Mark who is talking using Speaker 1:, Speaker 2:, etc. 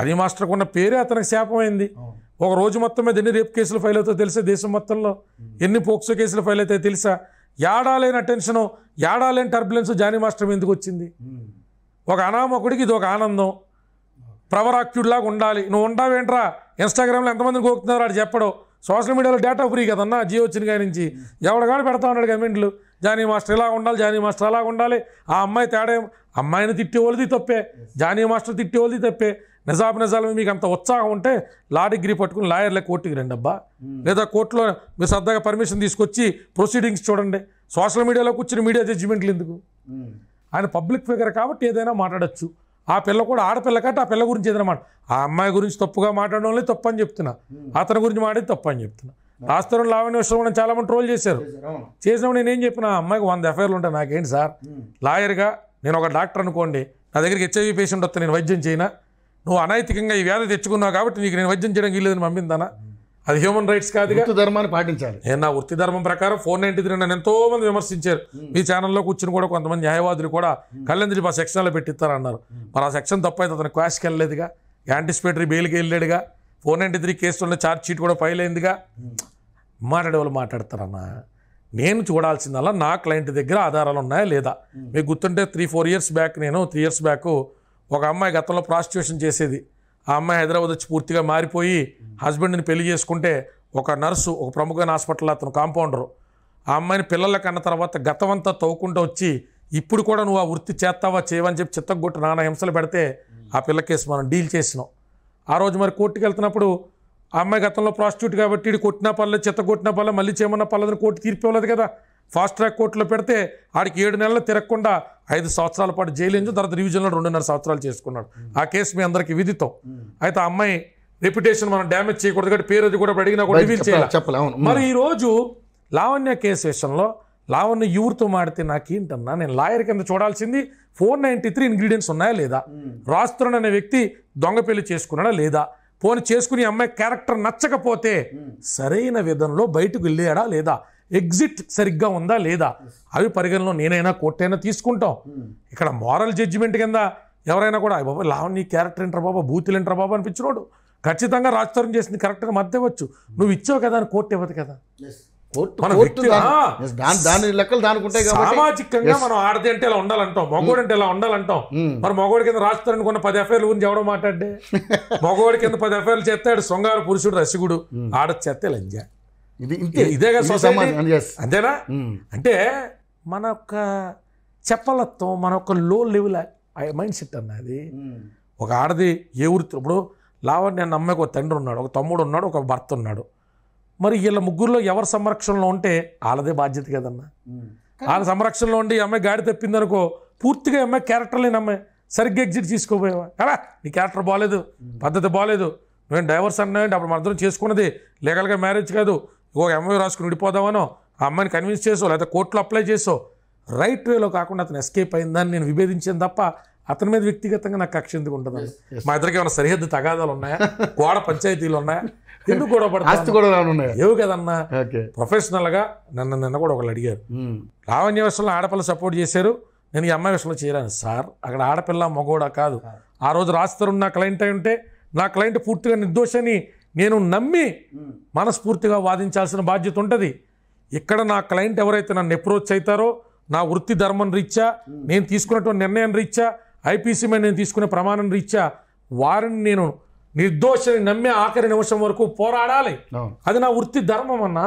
Speaker 1: Johnny మాస్టర్కి ఉన్న పేరే అతనికి శాపమైంది. ఒక రోజు మొత్తం మీద ఎన్ని రేప్ కేసులు ఫైల్ అవుతాయో తెలుసా, దేశం మొత్తంలో ఎన్ని పోక్సో కేసులు ఫైల్ అవుతాయో తెలుసా. ఏడాలేని అటెన్షను, ఏడాలేని టర్బులెన్స్ జానీ మాస్టర్ ఎందుకు వచ్చింది? ఒక అనామకుడికి ఇది ఒక ఆనందం, ప్రవరాక్యుడిలాగా ఉండాలి. నువ్వు ఉంటావేంట్రా, ఇన్స్టాగ్రామ్లో ఎంతమందిని గోకుతున్నారు వాడు చెప్పడం. సోషల్ మీడియాలో డేటా ఫ్రీ కదన్నా, జియో వచ్చిన కాడి నుంచి ఎవడగాడు పెడతా ఉన్నాడు కమెంట్లు. జానీ మాస్టర్ ఇలా ఉండాలి, జానీ మాస్టర్ అలా ఉండాలి. ఆ అమ్మాయి తేడా, అమ్మాయిని తిట్టేవాళ్ళది తప్పే, జానీ మాస్టర్ తిట్టేవాళ్ళది తప్పే. నిజాలు మీకు అంత ఉత్సాహం ఉంటే లా డిగ్రీ పట్టుకుని లాయర్లే కోర్టుకి రండి అబ్బా, లేదా కోర్టులో మీరు సరదాగా పర్మిషన్ తీసుకొచ్చి ప్రొసీడింగ్స్ చూడండి. సోషల్ మీడియాలో కూర్చుని మీడియా జడ్జిమెంట్లు ఎందుకు? ఆయన పబ్లిక్ ఫిగర్ కాబట్టి ఏదైనా మాట్లాడచ్చు. ఆ పిల్ల కూడా ఆడపిల్ల కాబట్టి ఆ పిల్ల గురించి ఏదైనా ఆ అమ్మాయి గురించి తప్పుగా మాట్లాడడం తప్పు అని చెప్తున్నా, అతని గురించి మాట్లాడి తప్పు అని చెప్తున్నా. రాస్తారు లావణ్య విషయంలో కూడా చాలా మంది ట్రోల్ చేశారు. చేసినప్పుడు నేనేం చెప్పిన, అమ్మాయికి 100 ఎఫ్ఐఆర్లు ఉంటాయి, నాకేంటి సార్ లాయర్గా, నేను ఒక డాక్టర్ అనుకోండి, నా దగ్గరికి హెచ్ఐవి పేషెంట్ వస్తే నేను వైద్యం చేయనా? నువ్వు అనైతికంగా ఈ వ్యాధి తెచ్చుకున్నావు కాబట్టి నీకు నేను వైద్యం చేయడానికి వీల్లేదని పంపిందానా? అది హ్యూమన్ రైట్స్ కాదుగా,
Speaker 2: ధర్మాన్ని పాటించాలి.
Speaker 1: నేను నా వృత్తి ధర్మం ప్రకారం 493 నన్ను ఎంతో మంది విమర్శించారు. మీ ఛానల్లో కూర్చుని కూడా కొంతమంది న్యాయవాదులు కూడా కళ్యాణ్ ఆ సెక్షన్లో పెట్టిస్తారన్నారు. మరి ఆ సెక్షన్ తప్పు అయితే అతను క్వాష్కి వెళ్ళలేదుగా, యాంటిసిపేటరీ బెయిల్కి వెళ్ళాడుగా, 493 కేసులో ఛార్జ్ షీట్ కూడా ఫైల్ అయిందిగా. మాట్లాడే వాళ్ళు మాట్లాడతారన్నా. నేను చూడాల్సిందల్లా నా క్లయింట్ దగ్గర ఆధారాలు ఉన్నాయా లేదా. మీకు గుర్తుంటే 3-4 ఇయర్స్ బ్యాక్, నేను 3 ఇయర్స్ బ్యాక్ ఒక అమ్మాయి గతంలో ప్రాస్టిట్యూషన్ చేసేది. ఆ అమ్మాయి హైదరాబాద్ వచ్చి పూర్తిగా మారిపోయి హస్బెండ్ని పెళ్లి చేసుకుంటే ఒక నర్సు, ఒక ప్రముఖమైన హాస్పిటల్ అతను కాంపౌండరు, ఆ అమ్మాయిని పిల్లల కన్న తర్వాత గతమంతా తవ్వుకుంటూ వచ్చి ఇప్పుడు కూడా నువ్వు ఆ వృత్తి చేస్తావా చేయవని చెప్పి చిత్తగొట్టు నానా హింసలు పెడితే ఆ పిల్ల కేసు మనం డీల్ చేసినాం. ఆ రోజు మరి కోర్టుకి వెళ్తున్నప్పుడు ఆ అమ్మాయి గతంలో ప్రాస్టిట్యూట్ కాబట్టి ఇటు కొట్టినా పర్లేదు, చెత్త కొట్టినా పర్లేదు, మళ్ళీ చేయమన్నా పర్లేదని కోర్టు తీర్పు ఇవ్వలేదు కదా. ఫాస్ట్ ట్రాక్ కోర్టులో పెడితే ఆడికి 7 నెలలు తిరగకుండా 5 సంవత్సరాల పాటు జైలు ఎంచు, తర్వాత రివిజన్లో 2.5 సంవత్సరాలు చేసుకున్నాడు. ఆ కేసు మీ అందరికీ విదితం. అయితే ఆ అమ్మాయి రెప్యుటేషన్ మనం డ్యామేజ్ చేయకూడదు కాబట్టి పేరు అది కూడా అడిగినా కూడా రివీల్ చేయాలి. మరి ఈరోజు లావణ్య కేసు విషయంలో లావణ్య యూర్తో మాడితే నాకేంటన్నా, నేను లాయర్ కింద చూడాల్సింది 493 ఇంగ్రీడియంట్స్ ఉన్నాయా లేదా, రాస్తున్న అనే వ్యక్తి దొంగ పెళ్లి చేసుకున్నాడా లేదా, పోని చేసుకుని అమ్మాయి క్యారెక్టర్ నచ్చకపోతే సరైన విధంలో బయటకు వెళ్ళాడా లేదా, ఎగ్జిట్ సరిగ్గా ఉందా లేదా, అవి పరిగణలో నేనైనా కోర్టైనా తీసుకుంటాం. ఇక్కడ మారల్ జడ్జిమెంట్ కింద ఎవరైనా కూడా బాబా లావణ్య క్యారెక్టర్ ఏంట్రా బాబా, బూతులు ఏంట్రా బాబా అనిపించినోడు ఖచ్చితంగా రాజతరం చేసింది కరెక్ట్గా మధ్య ఇవ్వచ్చు. నువ్వు ఇచ్చావు కదా అని కోర్టు ఇవ్వదు కదా. సామాజికంగా మనం ఆడది అంటే ఇలా ఉండాలంటాం, మగోడు అంటే ఇలా ఉండాలంటాం. మరి మగోడి కింద రాజతరం కొన్న 10 ఎఫ్ఐఆర్ల గురించి ఎవడో మాట్లాడే, మగోడి కింద 10 ఎఫ్ఐఆర్లు చేస్తాడు సొంగారు పురుషుడు రసిగుడు, ఆడది చేస్తే లంజా. ఇదేగా సొసైటీ, అంతేనా? అంటే మన యొక్క చెప్పలత్వం, మన యొక్క లో లెవెల్ మైండ్ సెట్ అన్నది. ఒక ఆడది ఏ వృత్తి, ఇప్పుడు లావణ్య అన్న అమ్మాయికి ఒక తండ్రి ఉన్నాడు, ఒక తమ్ముడు ఉన్నాడు, ఒక భర్త ఉన్నాడు. మరి వీళ్ళ ముగ్గురులో ఎవరి సంరక్షణలో ఉంటే వాళ్ళదే బాధ్యత కదన్నా. వాళ్ళ సంరక్షణలో ఉండి అమ్మాయి గాడి తప్పిందనుకో, పూర్తిగా అమ్మాయి క్యారెక్టర్ లేని అమ్మాయి సరిగ్గా ఎగ్జిట్ చేసుకోపోయావా కదా, నీ క్యారెక్టర్ బాగాలేదు, పద్ధతి బాగాలేదు, నువ్వేం డైవర్స్ అన్నాయంటే అప్పుడు మన అందరం చేసుకున్నది లీగల్గా మ్యారేజ్ కాదు, ఒక ఎంఓ రాసుకుని విడిపోదామనో ఆ అమ్మాయిని కన్విన్స్ చేసో, లేకపోతే కోర్టులో అప్లై చేసో, రైట్ వేలో కాకుండా అతను ఎస్కేప్ అయిందని నేను విభేదించాను తప్ప అతని మీద వ్యక్తిగతంగా నాకు కక్ష ఎందుకు ఉంటుంది? మా ఇద్దరికి ఏమైనా సరిహద్దు తగాదాలు ఉన్నాయా, గోడ పంచాయతీలు ఉన్నాయా, ఎందుకు గొడవ పడతాయి? ఏవు కదన్నా. ప్రొఫెషనల్గా నిన్న కూడా ఒకళ్ళు అడిగారు, లావణ్య విషయంలో ఆడపిల్ల సపోర్ట్ చేశారు, నేను ఈ అమ్మాయి విషయంలో చేయరాను. సార్ అక్కడ ఆడపిల్ల మగోడా కాదు. ఆ రోజు రాస్తారు నా క్లయింట్ అయి ఉంటే నా క్లయింట్ పూర్తిగా నిర్దోషని నేను నమ్మి మనస్ఫూర్తిగా వాదించాల్సిన బాధ్యత ఉంటుంది. ఇక్కడ నా క్లయింట్ ఎవరైతే నన్ను అప్రోచ్ అవుతారో, నా వృత్తి ధర్మం రీత్యా, నేను తీసుకున్నటువంటి నిర్ణయం రీత్యా, ఐపీసీ మీద నేను తీసుకునే ప్రమాణం రీత్యా వారిని నేను నిర్దోషని నమ్మే ఆఖరి నిమిషం వరకు పోరాడాలి. అది నా వృత్తి ధర్మం అన్నా.